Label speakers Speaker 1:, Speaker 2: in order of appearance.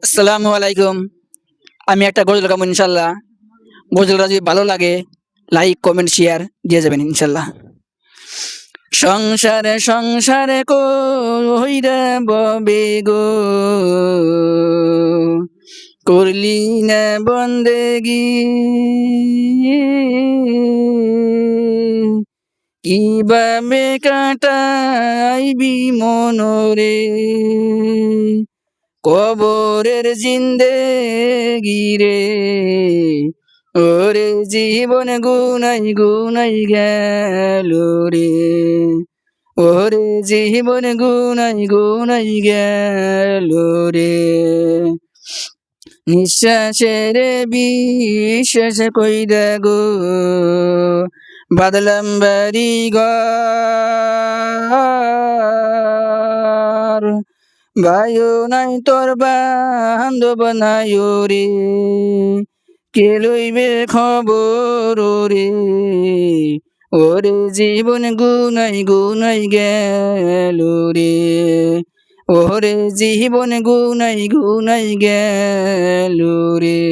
Speaker 1: আসসালামু আলাইকুম। আমি একটা গজল গাবো ইনশাআল্লাহ। গজলটা যদি ভালো লাগে লাইক, কমেন্ট, শেয়ার দিয়ে যাবেন ইনশাআল্লাহ। সংসারে সংসারে কইরা ববে গো, করলি না বন্দেগি, কিভাবে কাটাইবি মনরে, কবরের জিন্দেগি রে, ওরে জীবন গুনাই গুনাই গেল রে, ওরে জীবন গুনাই গুনাই গেল রে। নিঃশ্বাসের বিশ্বাস কইরা গো, বাদলাম বাড়ি ঘর, বায়ু নাই তোর বান্ধব নাই রে, কে লইবে খবর রে, ওরে জীবন গুনাই গুনাই গেল রে, ওরে জীবন গুনাই গুনাই গেল রে।